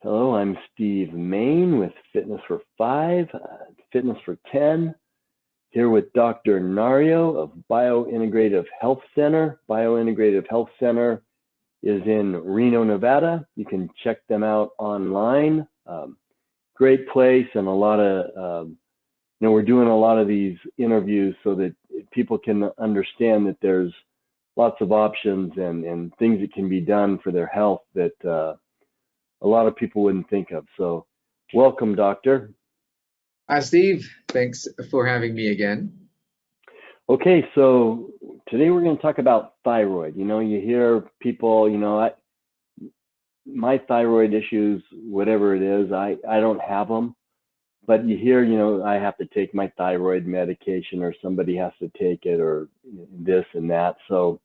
Hello, I'm Steve Main with Fitness for 5, Fitness for 10, here with Dr. Nario of Biointegrative Health Center. Biointegrative Health Center is in Reno, Nevada. You can check them out online. Great place, and a lot of, we're doing a lot of these interviews so that people can understand that there's lots of options and things that can be done for their health that a lot of people wouldn't think of. So welcome, doctor. Hi, Steve. Thanks for having me again. Okay, so today we're going to talk about thyroid. You hear people, my thyroid issues, whatever it is, I don't have them. But you hear, I have to take my thyroid medication, or somebody has to take it, or this and that. So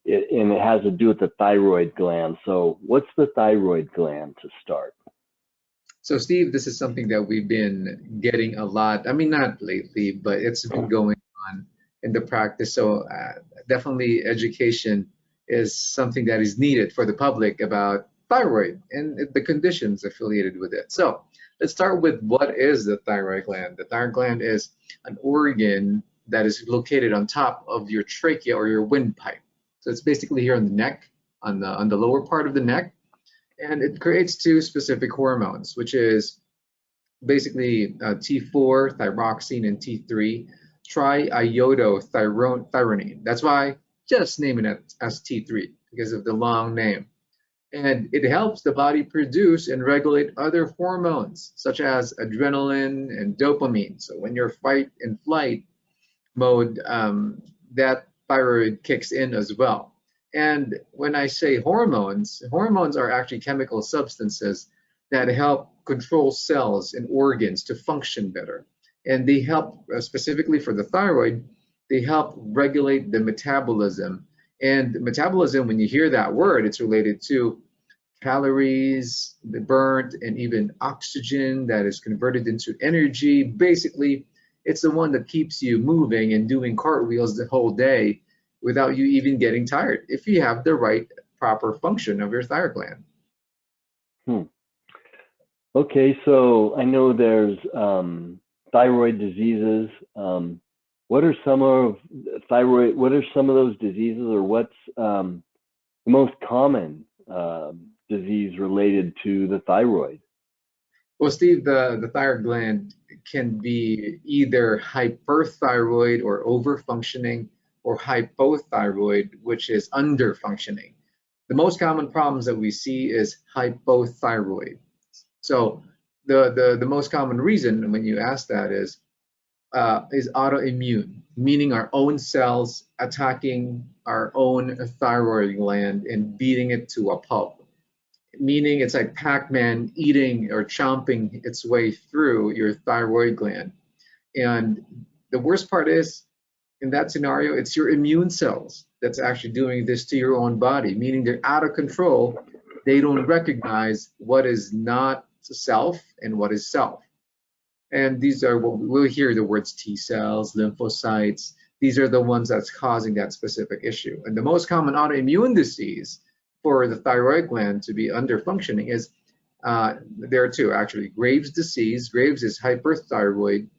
and it has to do with the thyroid gland. So what's the thyroid gland to start? So, Steve, this is something that we've been getting a lot. I mean, not lately, but it's been going on in the practice. So, definitely education is something that is needed for the public about thyroid and the conditions affiliated with it. So, let's start with what is the thyroid gland. The thyroid gland is an organ that is located on top of your trachea or your windpipe. So it's basically here on the neck, on the lower part of the neck, and it creates two specific hormones, which is basically T4 thyroxine and T3 triiodothyronine. That's why just naming it as T3 because of the long name. And it helps the body produce and regulate other hormones such as adrenaline and dopamine. So when you're fight and flight mode, that thyroid kicks in as well. And when I say hormones, hormones are actually chemical substances that help control cells and organs to function better. And they help, specifically for the thyroid, they help regulate the metabolism. And metabolism, when you hear that word, it's related to calories burnt and even oxygen that is converted into energy. Basically, it's the one that keeps you moving and doing cartwheels the whole day without you even getting tired if you have the right proper function of your thyroid gland. Okay, so I know there's thyroid diseases. What are some of thyroid? What are some of those diseases, or what's the most common disease related to the thyroid? Well, Steve, the thyroid gland can be either hyperthyroid or overfunctioning, or hypothyroid, which is underfunctioning. The most common problems that we see is hypothyroid. So the most common reason when you ask that is autoimmune, meaning our own cells attacking our own thyroid gland and beating it to a pulp, meaning it's like Pac-Man eating or chomping its way through your thyroid gland. And the worst part is, in that scenario, it's your immune cells that's actually doing this to your own body, meaning they're out of control. They don't recognize what is not self and what is self. And these are what we'll hear the words T cells, lymphocytes. These are the ones that's causing that specific issue. And the most common autoimmune disease for the thyroid gland to be under functioning is there are two actually. Graves' disease. Graves is hyperthyroid.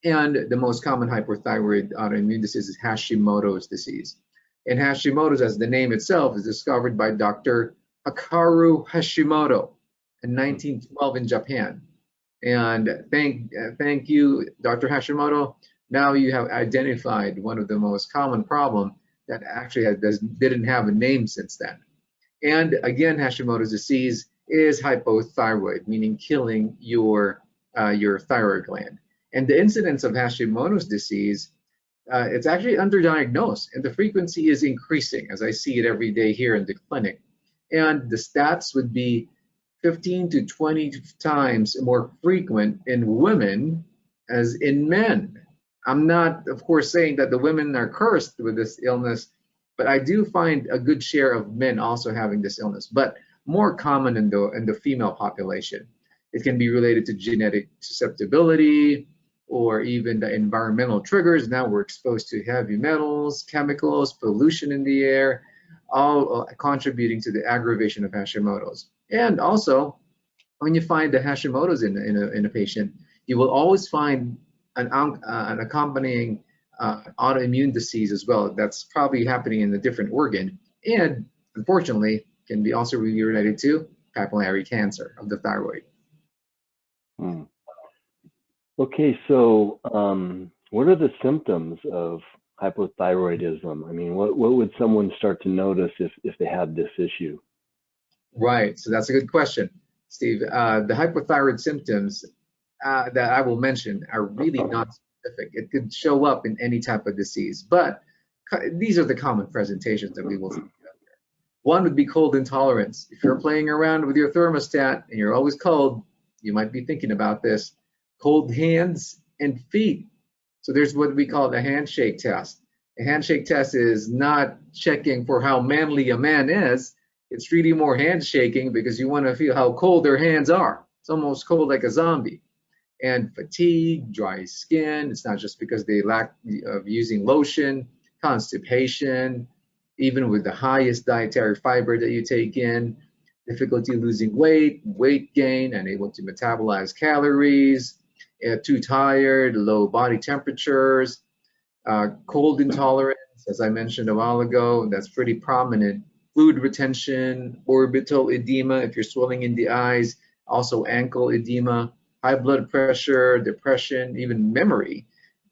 And the most common hyperthyroid autoimmune disease is Hashimoto's disease. And Hashimoto's, as the name itself, is discovered by Dr. Hikaru Hashimoto in 1912 in Japan. And thank you, Dr. Hashimoto. Now you have identified one of the most common problems that actually didn't have a name since then. And again, Hashimoto's disease is hypothyroid, meaning killing your thyroid gland. And the incidence of Hashimoto's disease, it's actually underdiagnosed, and the frequency is increasing as I see it every day here in the clinic. And the stats would be 15 to 20 times more frequent in women as in men. I'm not, of course, saying that the women are cursed with this illness, but I do find a good share of men also having this illness, but more common in the female population. It can be related to genetic susceptibility, or even the environmental triggers. Now we're exposed to heavy metals, chemicals, pollution in the air. all contributing to the aggravation of Hashimoto's. And also, when you find the Hashimoto's in a patient, you will always find an accompanying autoimmune disease as well. That's probably happening in a different organ, and unfortunately, can be also related to papillary cancer of the thyroid. Hmm. Okay, so what are the symptoms of hypothyroidism? I mean, what would someone start to notice if they had this issue? Right, so that's a good question, Steve. The hypothyroid symptoms that I will mention are really not specific. It could show up in any type of disease, but these are the common presentations that we will see. One would be cold intolerance. If you're playing around with your thermostat and you're always cold, you might be thinking about this. Cold hands and feet. So there's what we call the handshake test. A handshake test is not checking for how manly a man is. It's really more handshaking because you want to feel how cold their hands are. It's almost cold like a zombie. And fatigue, dry skin. It's not just because they lack of using lotion, constipation, even with the highest dietary fiber that you take in, difficulty losing weight, weight gain, unable to metabolize calories, too tired, low body temperatures, cold intolerance, as I mentioned a while ago, that's pretty prominent. Fluid retention, orbital edema, if you're swelling in the eyes, also ankle edema, high blood pressure, depression, even memory.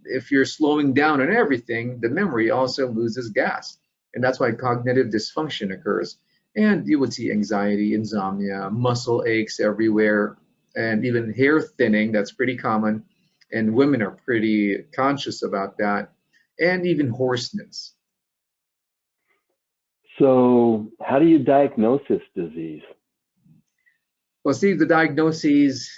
If you're slowing down on everything, the memory also loses gas. And that's why cognitive dysfunction occurs. And you would see anxiety, insomnia, muscle aches everywhere, and even hair thinning. That's pretty common. And women are pretty conscious about that. And even hoarseness. So how do you diagnose this disease? Well, Steve, the diagnosis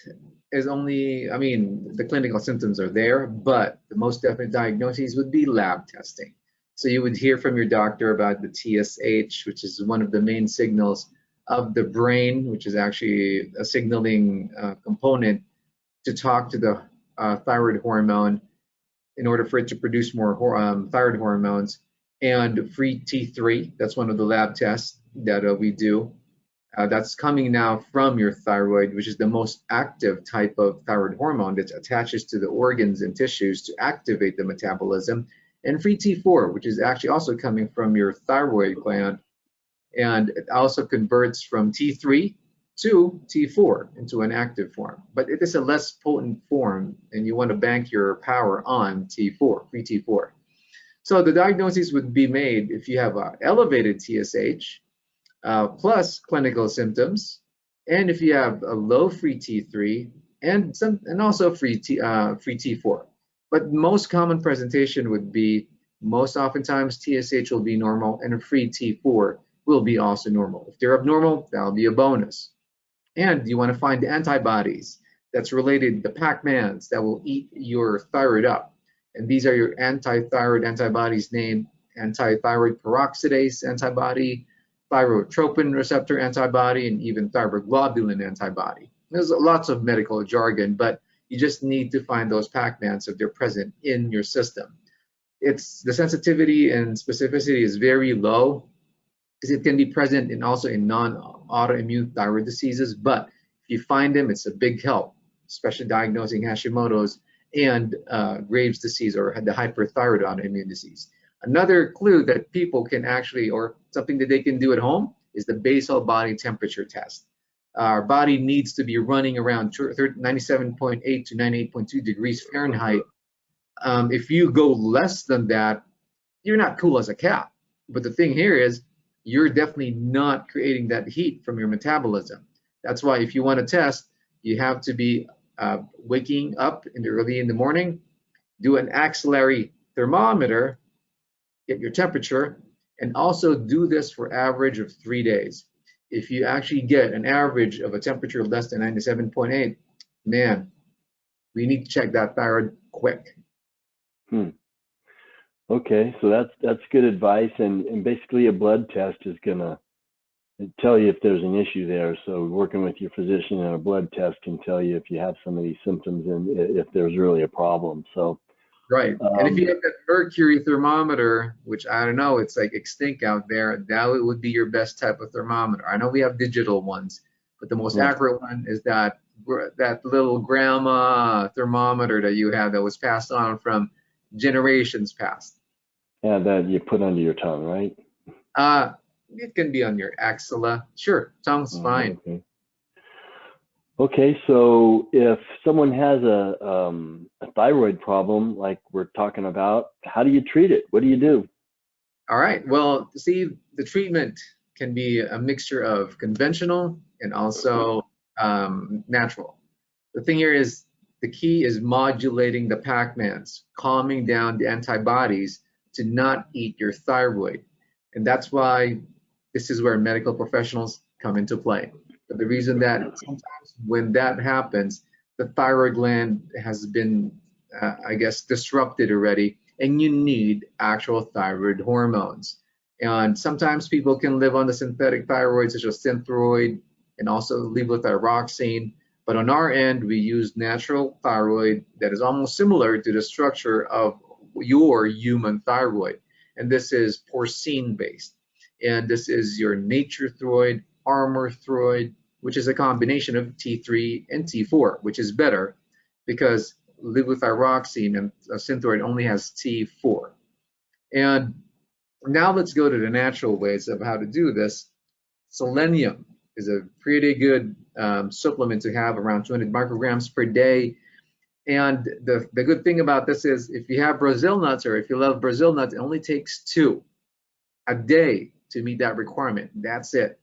is only, I mean, the clinical symptoms are there, but the most definite diagnosis would be lab testing. So you would hear from your doctor about the TSH, which is one of the main signals of the brain, which is actually a signaling component to talk to the thyroid hormone in order for it to produce more thyroid hormones. And free T3, that's one of the lab tests that we do. That's coming now from your thyroid, which is the most active type of thyroid hormone that attaches to the organs and tissues to activate the metabolism. And free T4, which is actually also coming from your thyroid gland. And it also converts from T3 to T4 into an active form. But it is a less potent form, and you want to bank your power on T4, free T4. So the diagnosis would be made if you have an elevated TSH, plus clinical symptoms, and if you have a low free T3 and also free T4. But most common presentation would be most oftentimes TSH will be normal and a free T4 will be also normal. If they're abnormal, that'll be a bonus. And you want to find the antibodies that's related, the Pac-Mans that will eat your thyroid up. And these are your anti-thyroid antibodies named anti-thyroid peroxidase antibody, thyrotropin receptor antibody, and even thyroglobulin antibody. There's lots of medical jargon, but you just need to find those Pac-Mans if they're present in your system. The sensitivity and specificity is very low because it can be present also in non-autoimmune thyroid diseases, but if you find them, it's a big help, especially diagnosing Hashimoto's and Graves' disease or the hyperthyroid autoimmune disease. Another clue that people can actually, or something that they can do at home, is the basal body temperature test. Our body needs to be running around 97.8 to 98.2 degrees Fahrenheit. If you go less than that, you're not cool as a cat. But the thing here is, you're definitely not creating that heat from your metabolism. That's why if you want to test, you have to be waking up early in the morning, do an axillary thermometer, get your temperature, and also do this for average of 3 days. If you actually get an average of a temperature less than 97.8, man, we need to check that thyroid quick. Okay, so that's good advice, and basically a blood test is gonna tell you if there's an issue there. So working with your physician and a blood test can tell you if you have some of these symptoms and if there's really a problem. So Right. And if you Um, have that mercury thermometer, which I don't know, it's like extinct out there, that would be your best type of thermometer. I know we have digital ones, but the most right. accurate one is that little grandma thermometer that you have that was passed on from generations past. Yeah, that you put under your tongue, right? Uh, it can be on your axilla. Sure, tongue's fine. Okay. Okay, so if someone has a thyroid problem like we're talking about, how do you treat it? What do you do? All right. Well, see, the treatment can be a mixture of conventional and also natural. The thing here is the key is modulating the Pac-Mans, calming down the antibodies to not eat your thyroid. And that's why this is where medical professionals come into play. But the reason that sometimes when that happens, the thyroid gland has been, I guess, disrupted already, and you need actual thyroid hormones. And sometimes people can live on the synthetic thyroid, such as Synthroid, and also levothyroxine. But on our end, we use natural thyroid that is almost similar to the structure of your human thyroid. And this is porcine based. And this is your nature thyroid, armor thyroid, which is a combination of T3 and T4, which is better because levothyroxine and Synthroid only has T4. And now let's go to the natural ways of how to do this. Selenium is a pretty good supplement to have, around 200 micrograms per day. And the good thing about this is if you have Brazil nuts or if you love Brazil nuts, it only takes 2 a day to meet that requirement. That's it.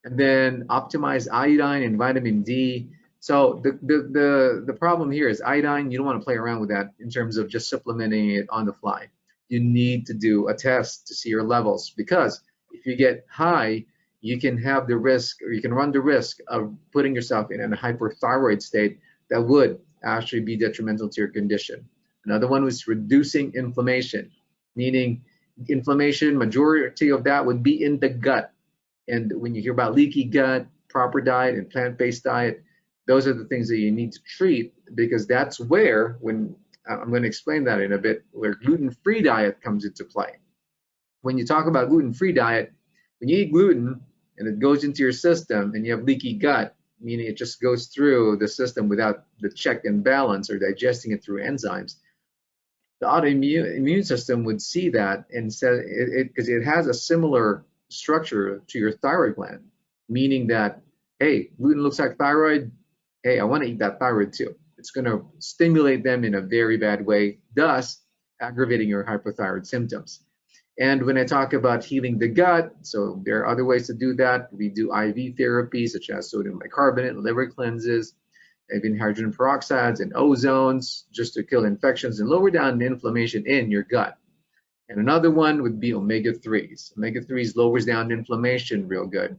And then optimize iodine and vitamin D. So the problem here is iodine, you don't want to play around with that in terms of just supplementing it on the fly. You need to do a test to see your levels, because if you get high, you can have the risk, or you can run the risk of putting yourself in a hyperthyroid state that would actually be detrimental to your condition. Another one was reducing inflammation, meaning inflammation, majority of that would be in the gut. And when you hear about leaky gut, proper diet, and plant-based diet, those are the things that you need to treat, because that's where, when I'm going to explain that in a bit, where gluten-free diet comes into play. When you talk about gluten-free diet, when you eat gluten and it goes into your system and you have leaky gut, meaning it just goes through the system without the check and balance or digesting it through enzymes, the autoimmune immune system would see that and say it, because it has a similar structure to your thyroid gland, meaning that, hey, gluten looks like thyroid. Hey, I want to eat that thyroid too. It's going to stimulate them in a very bad way, thus aggravating your hypothyroid symptoms. And when I talk about healing the gut, so there are other ways to do that. We do IV therapy, such as sodium bicarbonate, liver cleanses, even hydrogen peroxides and ozones, just to kill infections and lower down the inflammation in your gut. And another one would be omega-3s. Omega-3s lowers down inflammation real good.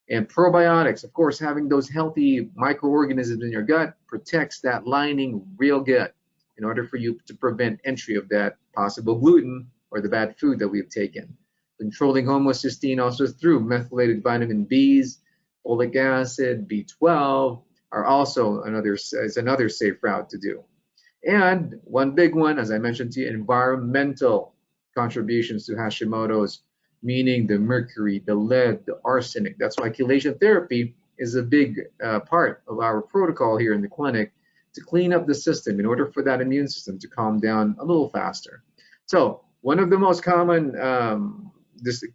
And probiotics, of course, having those healthy microorganisms in your gut protects that lining real good in order for you to prevent entry of that possible gluten or the bad food that we've taken. Controlling homocysteine also through methylated vitamin Bs, folic acid, B12 are also another safe route to do. And one big one, as I mentioned to you, environmental contributions to Hashimoto's, meaning the mercury, the lead, the arsenic. That's why chelation therapy is a big part of our protocol here in the clinic, to clean up the system in order for that immune system to calm down a little faster. So one of the most common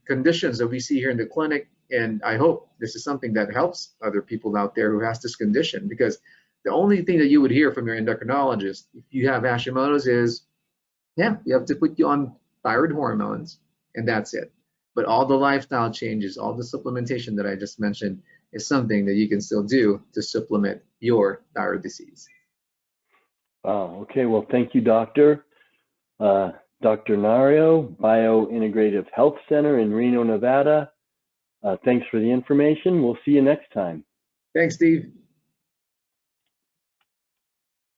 conditions that we see here in the clinic, and I hope this is something that helps other people out there who has this condition, because the only thing that you would hear from your endocrinologist if you have Hashimoto's is, yeah, we have to put you on thyroid hormones, and that's it. But all the lifestyle changes, all the supplementation that I just mentioned is something that you can still do to supplement your thyroid disease. Wow. Okay. Well, thank you, Doctor. Dr. Nario, Biointegrative Health Center in Reno, Nevada. Thanks for the information. We'll see you next time. Thanks, Steve.